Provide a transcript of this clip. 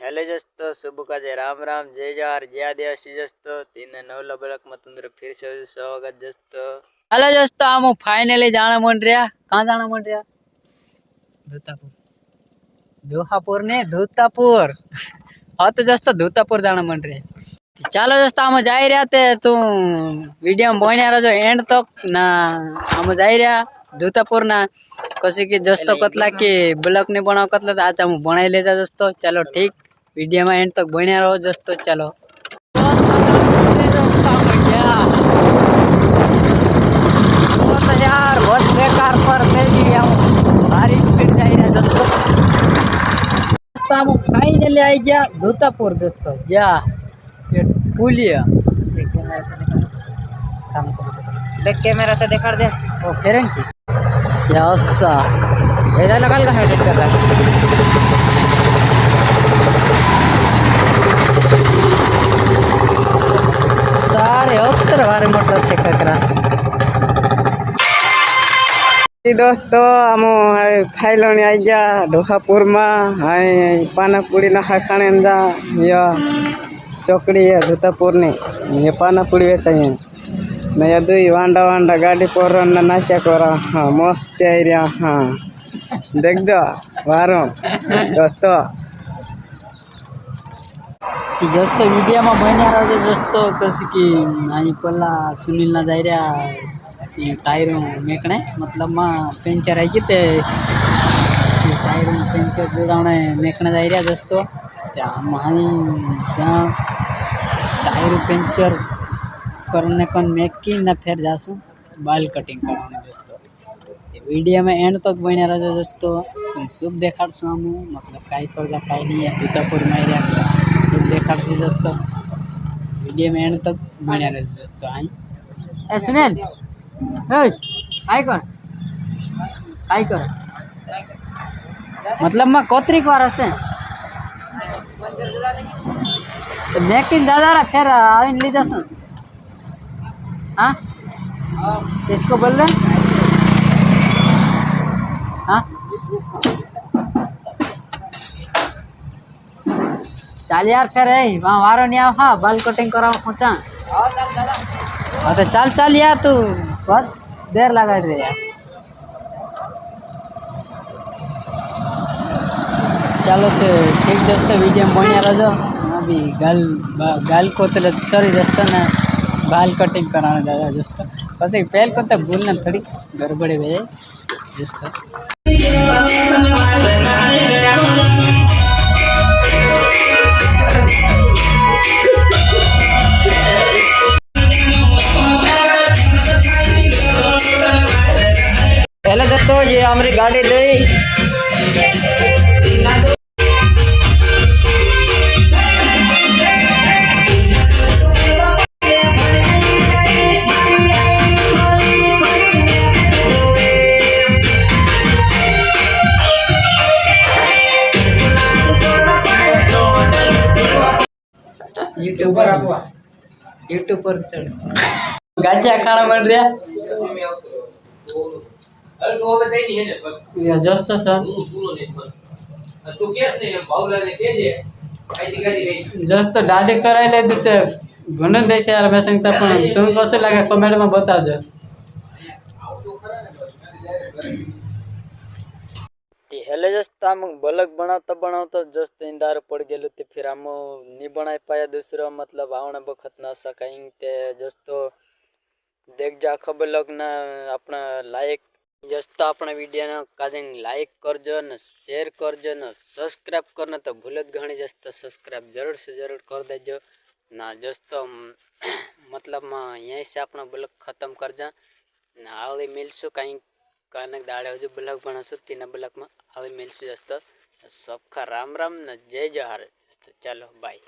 हेले जस्तो शुभ का जय राम राम जय जार जय आदिवासी जस्तो तीन नवला बलक में तुम फिर से स्वागत जस्तो हेलो जस्तो हम फाइनली जाना मन रहा कहाँ जाना मन रहा धूतापुर दोहापुर ने धूतापुर हाँ तो जस्तो धूतापुर जाना मन रहा चलो जस्तो हम जा रहा थे तू वीडियो में बने रहो एंड तक ना हम जा रहा धूतापुर ना कसी की जस्तो कतला की ब्लॉग नहीं बनाओ कतला तो आज हम बनाई लेता दोस्तों चलो ठीक वीडियो में एंड तक बने रहो दोस्तों चलो यार बहुत बेकार पर भारी स्पीड जा रहा है दोस्तों हम फाइनली आई गया धूतापुर दोस्तों या ये पुलिया देख कैमरा से दिखा दे वो फेरन की यसा ऐसा लगल का एडिट कर रहा है सारे उत्तर बारे मोटर चेक करा दोस्तों हम फाइलोनी आई गया ढोकापुर में हाय पानापुड़ी ना खाने जा या चौकड़ी है धूतापुर ने ये पानापुड़ी चाहिए नया दुई वांडा वांडा गाड़ी पर नाचा कर हाँ मस्त एरिया हाँ देख दो वारो दोस्तों दोस्तों वीडियो में बने रहो दोस्तों कसी की आज पहला सुनील ना जा रहा टायर मेकने मतलब में पंचर है कि टायर पंचर जोड़ाने मेकने जा रहा दोस्तों जहाँ टायर पंचर करने कन मेक की ना फिर जासू बाल कटिंग कराने दोस्तों वीडियो में एंड तक बने रहो दोस्तों तुम सब देखा हम मतलब कई कर कई नहीं है धूतापुर में एरिया सब देखा दोस्तों वीडियो में एंड तक बने रहो दोस्तों आई सुनील हाई कर मतलब मैं कोतरी को रसे मेकिंग दादा रा फिर आइन ली जासू हाँ इसको बोल रहे हाँ चल यार फिर है वहाँ वारो नहीं आओ हाँ बाल कटिंग कराओ पहुँचा हाँ तो चल चल यार तू बहुत देर लगा रहे यार चलो तो ठीक दोस्तों वीडियो में बने रहो अभी गाल को तो सॉरी दोस्तों ना बाल कटिंग कराने दादा दोस्तों बस एक पहल को तो भूलना थोड़ी गड़बड़े हुए दोस्तों पहले दोस्तों ये हमारी गाड़ी दी यूट्यूब पर चढ़ गाड़िया खाना बन रहा जस्तो सर जस्तो डाली कराई ले तो घणो देखे यार मैं संगता पण तुम कैसे लगा कमेंट में बता दो हेले जस्ट हम बलक बनाता जस्ट इंदार पड़ गए थे फिर हम नहीं बना पाया दूसरा मतलब आवना बखत ना सकाई ते जस्तो देख जा खबर लग ना अपना लाइक जस्ट अपना वीडियो ना काजे लाइक करजो न शेयर करजो न सब्सक्राइब करना तो भूलत घणी जस्ट सब्सक्राइब जरूर से जरूर कर देजो ना जस्ट मतलब यहीं से अपना ब्लॉग खत्म कर जा ना आगे मिलसु कहीं कनक दाड़े हो ब्लॉग बनासु तीन ब्लॉग में आगे मिलसु जस्ट सबका राम राम न जय जहर चलो बाय।